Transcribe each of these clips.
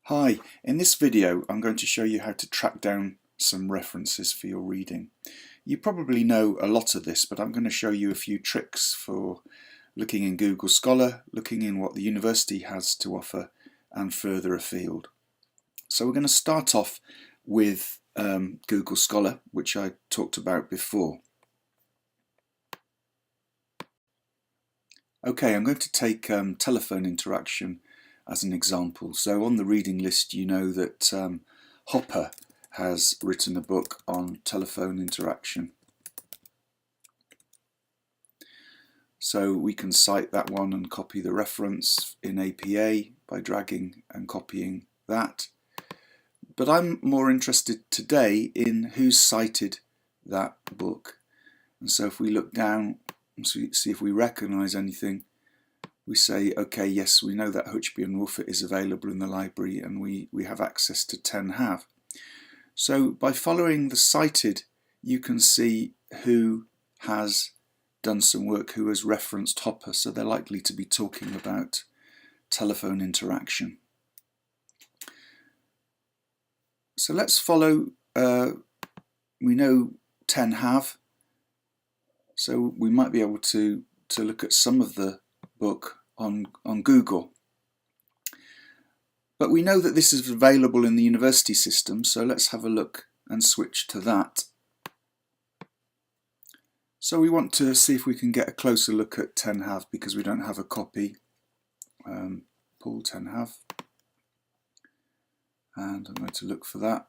Hi, in this video I'm going to show you how to track down some references for your reading. You probably know a lot of this, but I'm going to show you a few tricks for looking in Google Scholar, looking in what the university has to offer, and further afield. So we're going to start off with Google Scholar, which I talked about before. Okay, I'm going to take telephone interaction as an example. So on the reading list, you know that Hopper has written a book on telephone interaction. So we can cite that one and copy the reference in APA by dragging and copying that. But I'm more interested today in who's cited that book. And so if we look down and see if we recognise anything, we say, okay, yes, we know that Hutchby and Woolfett is available in the library and we have access to 10have. So by following the cited, you can see who has done some work, who has referenced Hopper, so they're likely to be talking about telephone interaction. So let's follow, we know 10have, so we might be able to look at some of the book on Google. But we know that this is available in the university system, so let's have a look and switch to that. So we want to see if we can get a closer look at 10have because we don't have a copy. Pull 10have, and I'm going to look for that.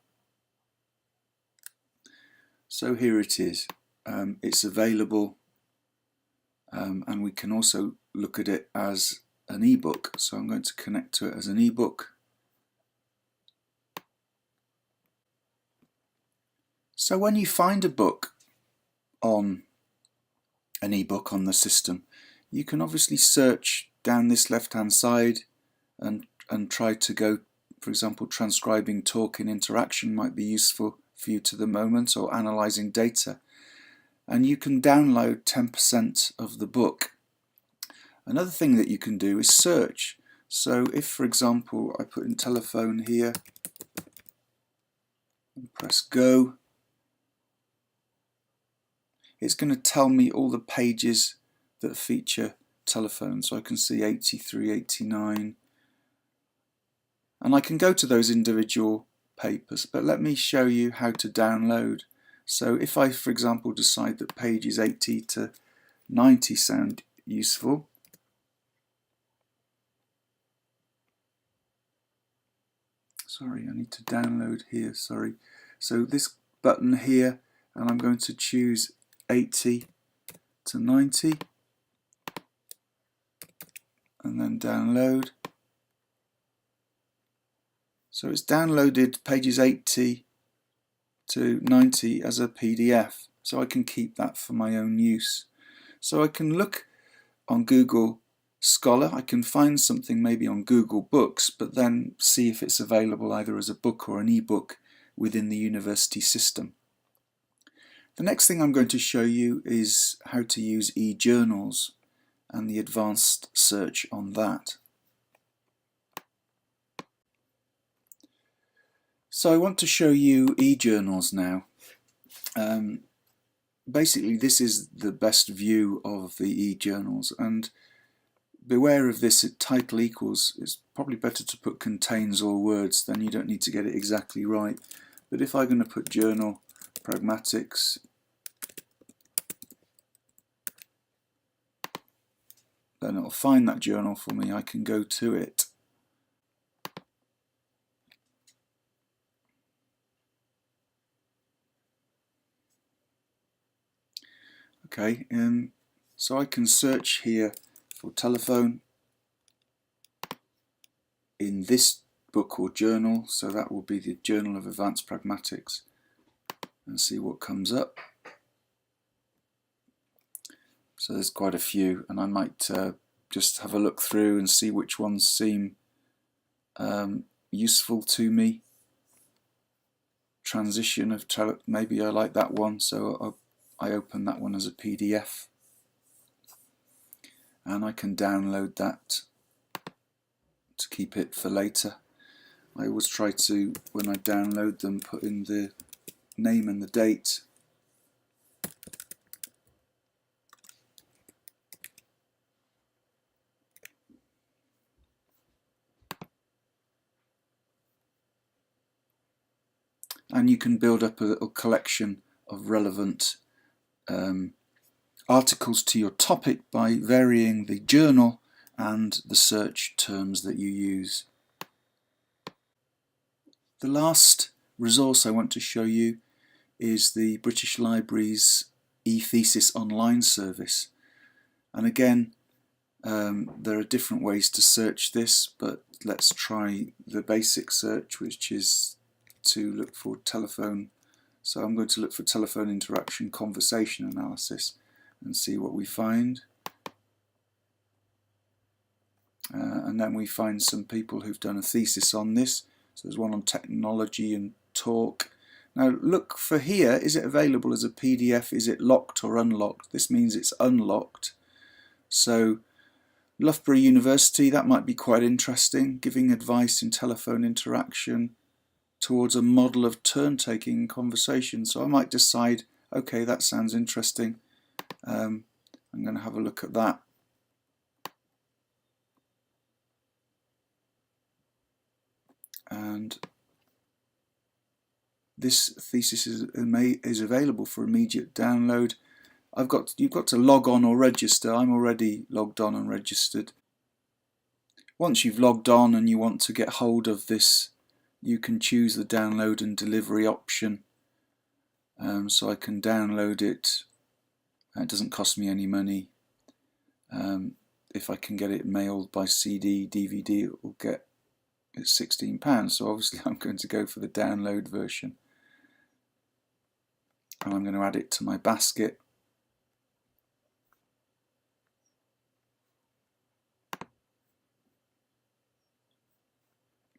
So here it is. It's available, and we can also look at it as an ebook. So I'm going to connect to it as an ebook. So when you find a book on an ebook on the system, you can obviously search down this left-hand side and try to go, for example, transcribing talk in interaction might be useful for you to the moment, or analysing data. And you can download 10% of the book. Another thing that you can do is search. So if, for example, I put in telephone here and press go, it's going to tell me all the pages that feature telephone. So I can see 83, 89, and I can go to those individual papers, but let me show you how to download. So if I, for example, decide that pages 80 to 90 sound useful, sorry, I need to download here, sorry. So this button here, and I'm going to choose 80 to 90, and then download. So it's downloaded pages 80 to 90 as a PDF, so I can keep that for my own use. So I can look on Google Scholar, I can find something maybe on Google Books, but then see if it's available either as a book or an ebook within the university system. The next thing I'm going to show you is how to use eJournals and the advanced search on that. So I want to show you eJournals now. Basically this is the best view of the eJournals, and beware of this at title equals. It's probably better to put contains all words, then you don't need to get it exactly right. But if I'm going to put journal pragmatics, then it'll find that journal for me. I can go to it. Okay, so I can search here for telephone in this book or journal, so that will be the Journal of Advanced Pragmatics, and see what comes up. So there's quite a few, and I might just have a look through and see which ones seem useful to me. Transition of maybe I like that one, so I open that one as a PDF, and I can download that to keep it for later. I always try to, when I download them, put in the name and the date. And you can build up a little collection of relevant articles to your topic by varying the journal and the search terms that you use. The last resource I want to show you is the British Library's eThesis online service. And again, there are different ways to search this, but let's try the basic search, which is to look for telephone. So I'm going to look for telephone interaction conversation analysis and see what we find. And then we find some people who've done a thesis on this. So there's one on technology and talk. Now look for here, is it available as a PDF? Is it locked or unlocked? This means it's unlocked. So Loughborough University, that might be quite interesting, giving advice in telephone interaction towards a model of turn-taking in conversation. So I might decide, okay, that sounds interesting. I'm going to have a look at that. And this thesis is available for immediate download. You've got to log on or register. I'm already logged on and registered. Once you've logged on and you want to get hold of this, you can choose the download and delivery option. So I can download it. It doesn't cost me any money. If I can get it mailed by CD, DVD, it will get it's £16. So obviously I'm going to go for the download version. And I'm going to add it to my basket.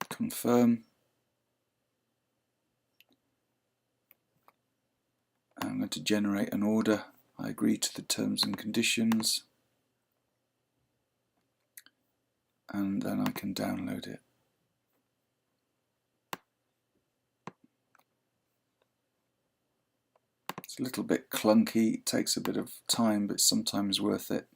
Confirm. I'm going to generate an order. I agree to the terms and conditions. And then I can download it. It's a little bit clunky, it takes a bit of time, but it's sometimes worth it.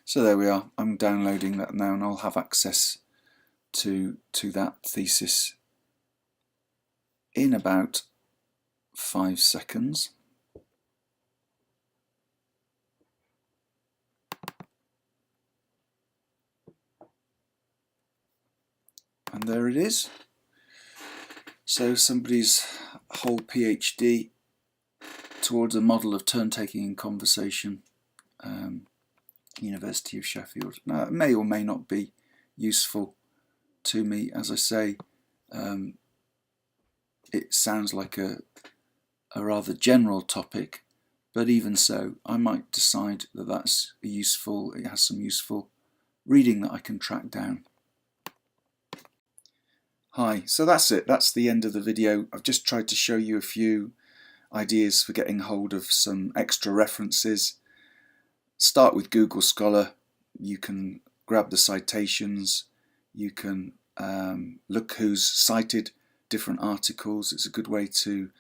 So there we are, I'm downloading that now and I'll have access to that thesis in about 5 seconds. And there it is. So somebody's whole PhD towards a model of turn-taking in conversation, University of Sheffield. Now, it may or may not be useful to me. As I say, it sounds like a rather general topic, but even so, I might decide that that's useful. It has some useful reading that I can track down. Hi, so that's it. That's the end of the video. I've just tried to show you a few ideas for getting hold of some extra references. Start with Google Scholar. You can grab the citations. You can look who's cited different articles. It's a good way to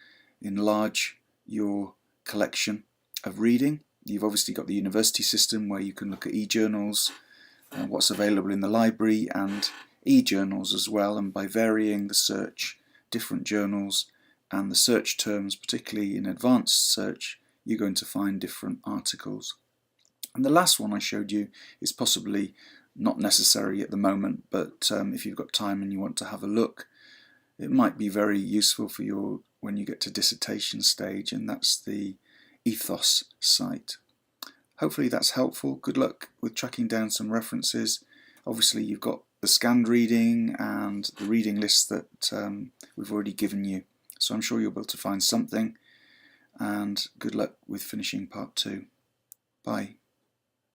enlarge your collection of reading. You've obviously got the university system where you can look at e-journals and what's available in the library, and e-journals as well, and by varying the search, different journals and the search terms, particularly in advanced search, you're going to find different articles. And the last one I showed you is possibly not necessary at the moment, but if you've got time and you want to have a look, it might be very useful for you when you get to dissertation stage, and that's the Ethos site. Hopefully that's helpful. Good luck with tracking down some references. Obviously you've got the scanned reading and the reading list that we've already given you, so I'm sure you'll be able to find something, and good luck with finishing part 2. Bye.